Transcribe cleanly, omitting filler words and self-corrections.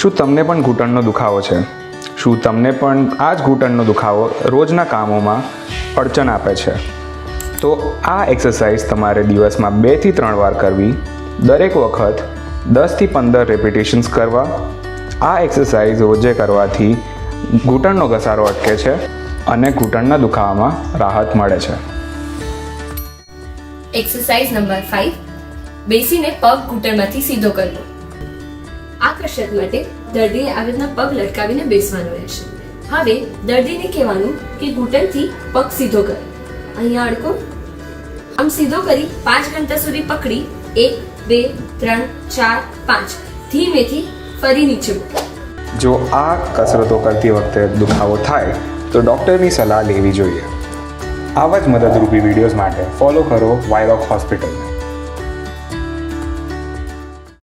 શું તમને પણ ઘૂંટણનો દુખાવો છે? શું તમને પણ આ જ ઘૂંટણનો દુખાવો રોજના કામોમાં અડચણ આપે છે? તો આ એક્સરસાઇઝ તમારે દિવસમાં 2 થી 3 વાર કરવી. દરેક વખત 10 થી 15 રેપિટેશન્સ કરવા. આ એક્સરસાઇઝ રોજે કરવાથી ઘૂંટણનો ઘસારો અટકે છે અને ઘૂંટણના દુખાવામાં રાહત મળે છે. એક્સરસાઇઝ નંબર 5, બેસીને પગ ઘૂંટણમાંથી સીધો કરવો. આ કસરત માટે દર્દીએ આવી રીતના પગ લટકાવીને બેસવાનું રહેશે. હવે દર્દીને કહેવાનું કે ઘૂંટણથી પગ સીધો કરે. અહીંયા અડકો, આમ સીધો કરી 5 ઘંટા સુધી પકડી 1, 2, 3, 4, 5 ધીમેથી ફરી નીચે મૂકો. જો આ કસરતો કરતી વખતે દુખાવો થાય તો ડૉક્ટરની સલાહ લેવી જોઈએ. આવા જ મદદરૂપી વિડીયોઝ માટે ફોલો કરો વાયરોક હોસ્પિટલ.